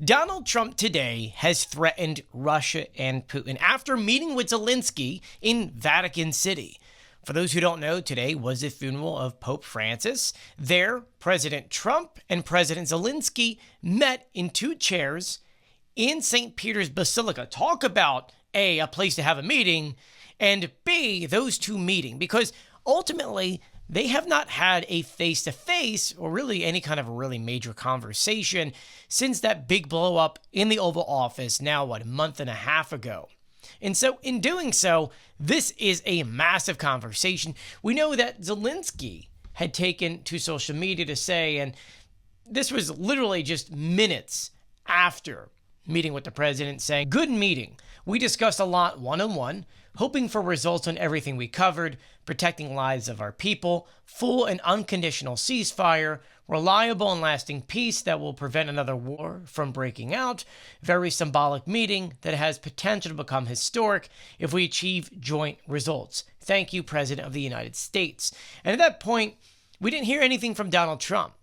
Donald Trump today has threatened Russia and Putin after meeting with Zelensky in Vatican City. For those who don't know, today was the funeral of Pope Francis. There, President Trump and President Zelensky met in two chairs in St. Peter's Basilica. Talk about A, place to have a meeting, and B, those two meeting, because ultimately they have not had a face-to-face or really any kind of a really major conversation since that big blow-up in the Oval Office now, a month and a half ago. And so in doing so, this is a massive conversation. We know that Zelensky had taken to social media to say, and this was literally just minutes after meeting with the president, saying, "Good meeting. We discussed a lot one-on-one, hoping for results on everything we covered, protecting lives of our people, full and unconditional ceasefire, reliable and lasting peace that will prevent another war from breaking out, very symbolic meeting that has potential to become historic if we achieve joint results. Thank you, President of the United States." And at that point, we didn't hear anything from Donald Trump.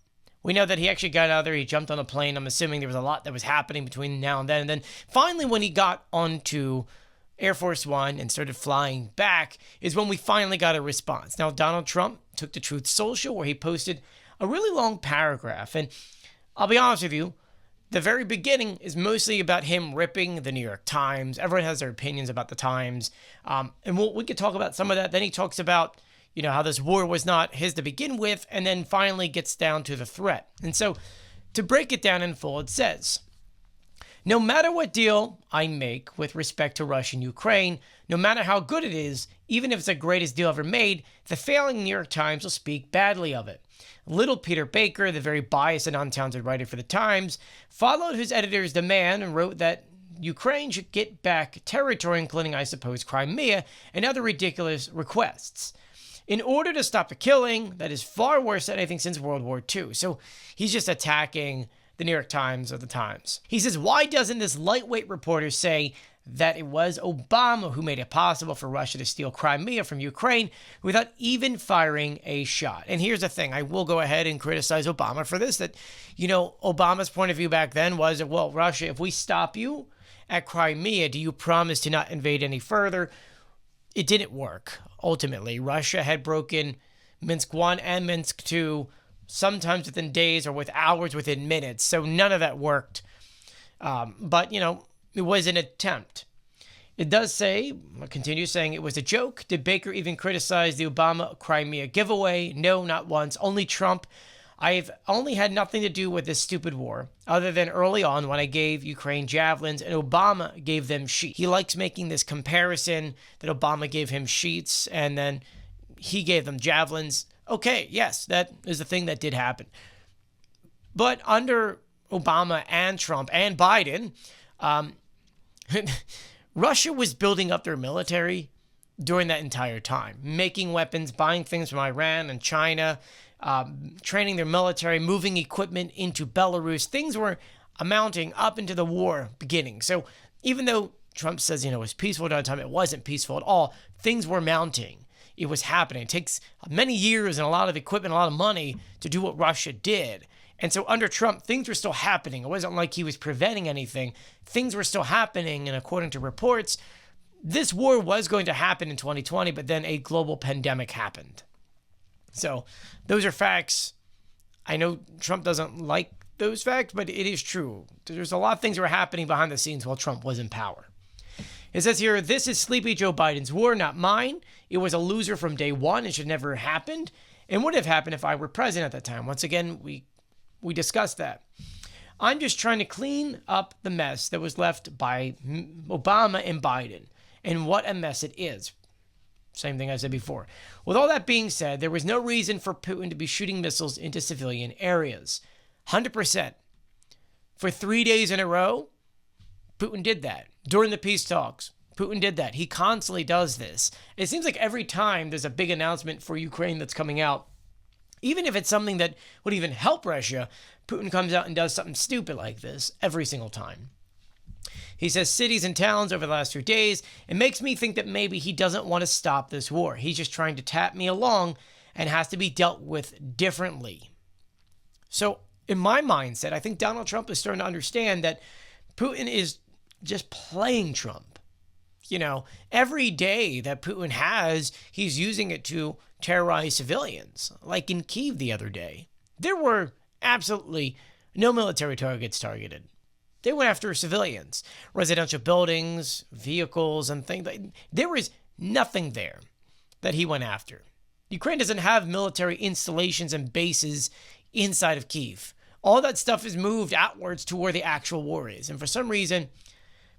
We know that he actually got out there, he jumped on a plane. I'm assuming there was a lot that was happening between now and then. And then finally, when he got onto Air Force One and started flying back is when we finally got a response. Now, Donald Trump took to Truth Social where he posted a really long paragraph. And I'll be honest with you, the very beginning is mostly about him ripping the New York Times. Everyone has their opinions about the Times. And we could talk about some of that. Then he talks about, how this war was not his to begin with, and then finally gets down to the threat. And so to break it down in full, it says, "No matter what deal I make with respect to Russia and Ukraine, no matter how good it is, even if it's the greatest deal ever made, the failing New York Times will speak badly of it." Little Peter Baker, the very biased and untalented writer for the Times, followed his editor's demand and wrote that Ukraine should get back territory, including, I suppose, Crimea, and other ridiculous requests, in order to stop the killing that is far worse than anything since World War II. So he's just attacking the New York Times or the Times. He says, why doesn't this lightweight reporter say that it was Obama who made it possible for Russia to steal Crimea from Ukraine without even firing a shot? And here's the thing. I will go ahead and criticize Obama for this, that, Obama's point of view back then was that, well, Russia, if we stop you at Crimea, do you promise to not invade any further? It didn't work. Ultimately, Russia had broken Minsk I and Minsk II, sometimes within days or with hours, within minutes. So none of that worked. But, it was an attempt. It does say, continues saying, it was a joke. Did Baker even criticize the Obama Crimea giveaway? No, not once. Only Trump. I've only had nothing to do with this stupid war, other than early on when I gave Ukraine javelins and Obama gave them sheets. He likes making this comparison that Obama gave him sheets and then he gave them javelins. Okay, yes, that is the thing that did happen. But under Obama and Trump and Biden, Russia was building up their military during that entire time, making weapons, buying things from Iran and China, training their military, moving equipment into Belarus. Things were amounting up into the war beginning. So even though Trump says, it was peaceful at the time, it wasn't peaceful at all. Things were mounting. It was happening. It takes many years and a lot of equipment, a lot of money to do what Russia did. And so under Trump, things were still happening. It wasn't like he was preventing anything. Things were still happening. And according to reports, this war was going to happen in 2020, but then a global pandemic happened. So those are facts. I know Trump doesn't like those facts, but it is true. There's a lot of things that were happening behind the scenes while Trump was in power. It says here, this is Sleepy Joe Biden's war, not mine. It was a loser from day one. It should never have happened and would have happened if I were president at that time. Once again, we discussed that. I'm just trying to clean up the mess that was left by Obama and Biden, and what a mess it is. Same thing I said before. With all that being said, there was no reason for Putin to be shooting missiles into civilian areas. 100%. For 3 days in a row, Putin did that. During the peace talks, Putin did that. He constantly does this. It seems like every time there's a big announcement for Ukraine that's coming out, even if it's something that would even help Russia, Putin comes out and does something stupid like this every single time. He says cities and towns over the last 2 days. It makes me think that maybe he doesn't want to stop this war. He's just trying to tap me along and has to be dealt with differently. So in my mindset, I think Donald Trump is starting to understand that Putin is just playing Trump. You know, every day that Putin has, he's using it to terrorize civilians. Like in Kyiv the other day, there were absolutely no military targets targeted. They went after civilians, residential buildings, vehicles, and things. There was nothing there that he went after. Ukraine doesn't have military installations and bases inside of Kyiv. All that stuff is moved outwards to where the actual war is. And for some reason,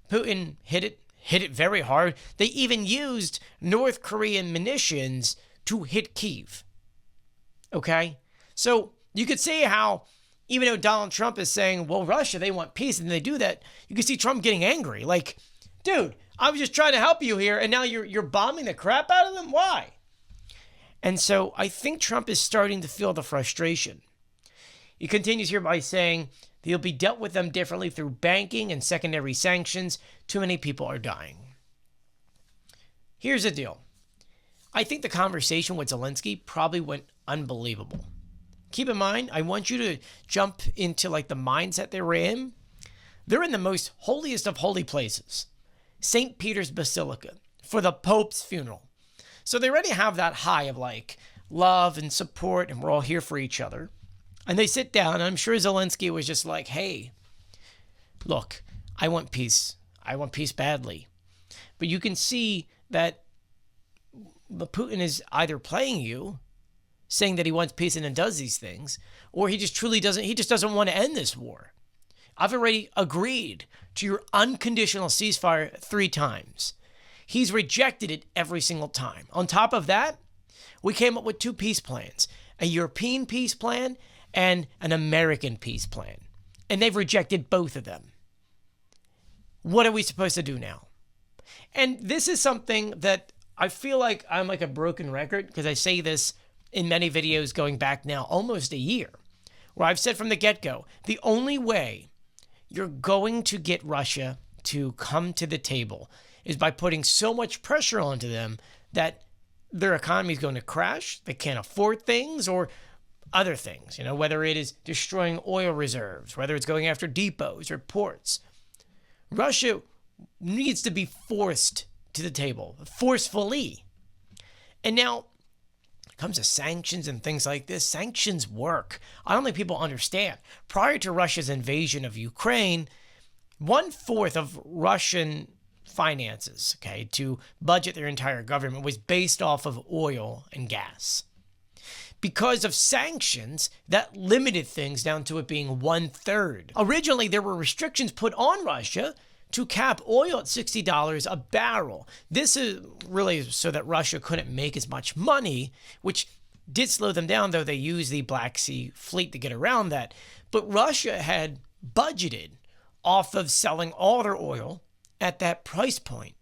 Putin hit it very hard. They even used North Korean munitions to hit Kyiv. Okay? So you could see how, even though Donald Trump is saying, well, Russia, they want peace, and they do that, you can see Trump getting angry. Like, dude, I was just trying to help you here, and now you're bombing the crap out of them? Why? And so I think Trump is starting to feel the frustration. He continues here by saying he'll be dealt with them differently through banking and secondary sanctions. Too many people are dying. Here's the deal. I think the conversation with Zelensky probably went unbelievable. Keep in mind, I want you to jump into like the mindset they were in. They're in the most holiest of holy places, St. Peter's Basilica, for the Pope's funeral. So they already have that high of like love and support, and we're all here for each other. And they sit down, and I'm sure Zelensky was just like, hey, look, I want peace. I want peace badly. But you can see that Putin is either playing you, saying that he wants peace and then does these things, or he just doesn't want to end this war. I've already agreed to your unconditional ceasefire 3 times. He's rejected it every single time. On top of that, we came up with 2 peace plans, a European peace plan and an American peace plan. And they've rejected both of them. What are we supposed to do now? And this is something that I feel like I'm like a broken record, because I say this in many videos going back now almost a year, where I've said from the get-go, the only way you're going to get Russia to come to the table is by putting so much pressure onto them that their economy is going to crash, they can't afford things, or other things, whether it is destroying oil reserves, whether it's going after depots or ports. Russia needs to be forced to the table, forcefully. And now, it comes to sanctions and things like this. Sanctions work. I don't think people understand. Prior to Russia's invasion of Ukraine, 1/4 of Russian finances, to budget their entire government was based off of oil and gas. Because of sanctions, that limited things down to it being 1/3. Originally, there were restrictions put on Russia to cap oil at $60 a barrel. This is really so that Russia couldn't make as much money, which did slow them down, though they used the Black Sea fleet to get around that. But Russia had budgeted off of selling all their oil at that price point.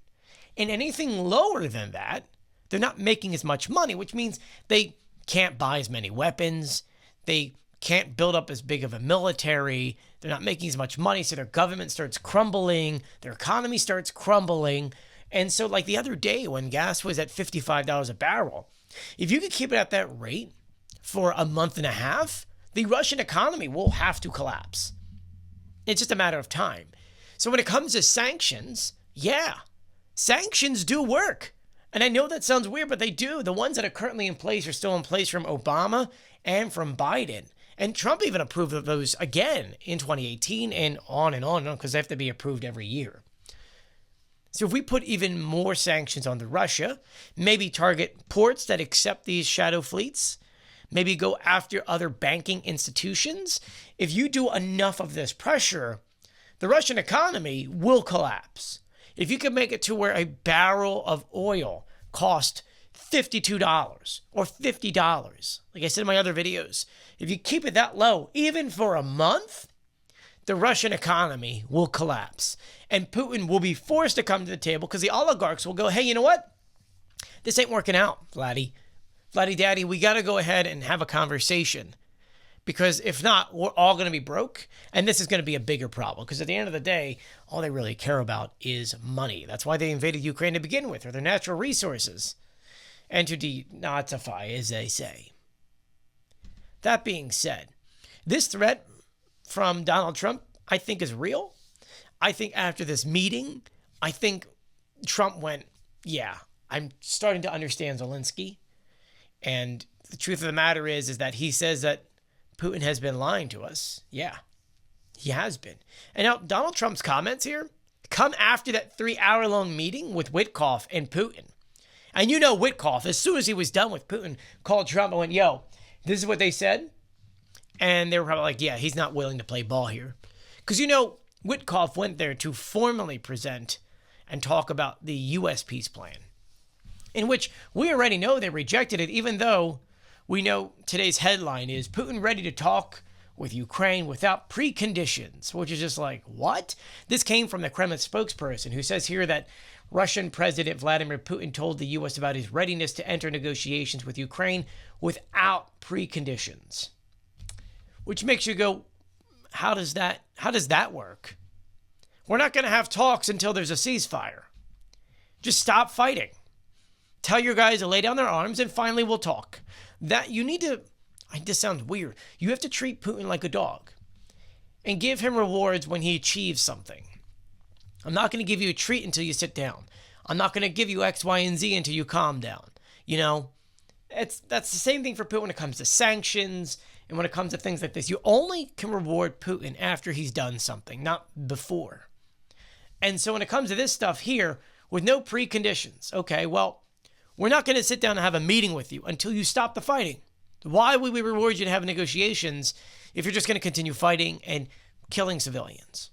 And anything lower than that, they're not making as much money, which means they can't buy as many weapons. They can't build up as big of a military. They're not making as much money, so their government starts crumbling. Their economy starts crumbling. And so like the other day when gas was at $55 a barrel, if you could keep it at that rate for a month and a half, the Russian economy will have to collapse. It's just a matter of time. So when it comes to sanctions, sanctions do work. And I know that sounds weird, but they do. The ones that are currently in place are still in place from Obama and from Biden. And Trump even approved of those again in 2018 and on, because they have to be approved every year. So if we put even more sanctions on Russia, maybe target ports that accept these shadow fleets, maybe go after other banking institutions, if you do enough of this pressure, the Russian economy will collapse. If you can make it to where a barrel of oil cost $52 or $50, like I said in my other videos, if you keep it that low, even for a month, the Russian economy will collapse. And Putin will be forced to come to the table because the oligarchs will go, hey, you know what? This ain't working out, Vladdy. Vladdy Daddy, we got to go ahead and have a conversation. Because if not, we're all going to be broke, and this is going to be a bigger problem. Because at the end of the day, all they really care about is money. That's why they invaded Ukraine to begin with, or their natural resources. And to denazify, as they say. That being said, this threat from Donald Trump, I think, is real. I think after this meeting, I think Trump went, yeah, I'm starting to understand Zelensky. And the truth of the matter is that he says that Putin has been lying to us. Yeah, he has been. And now Donald Trump's comments here come after that 3-hour-long meeting with Witkoff and Putin. And you know Witkoff, as soon as he was done with Putin, called Trump and went, yo, this is what they said. And they were probably like, yeah, he's not willing to play ball here. Because, you know, Witkoff went there to formally present and talk about the U.S. peace plan, in which we already know they rejected it, even though we know today's headline is Putin ready to talk with Ukraine without preconditions, which is just like, what? This came from the Kremlin spokesperson, who says here that Russian President Vladimir Putin told the U.S. about his readiness to enter negotiations with Ukraine without preconditions. Which makes you go, how does that work? We're not going to have talks until there's a ceasefire. Just stop fighting. Tell your guys to lay down their arms and finally we'll talk. That you need to, this sounds weird. You have to treat Putin like a dog and give him rewards when he achieves something. I'm not going to give you a treat until you sit down. I'm not going to give you X, Y, and Z until you calm down. You know, that's the same thing for Putin when it comes to sanctions and when it comes to things like this. You only can reward Putin after he's done something, not before. And so when it comes to this stuff here, with no preconditions, okay, well, we're not going to sit down and have a meeting with you until you stop the fighting. Why would we reward you to have negotiations if you're just going to continue fighting and killing civilians?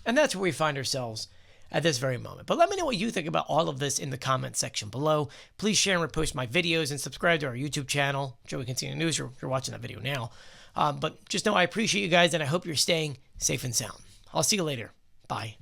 And that's where we find ourselves at this very moment. But let me know what you think about all of this in the comment section below. Please share and repost my videos and subscribe to our YouTube channel. Joey Continue News, you're watching that video now. But just know I appreciate you guys and I hope you're staying safe and sound. I'll see you later. Bye.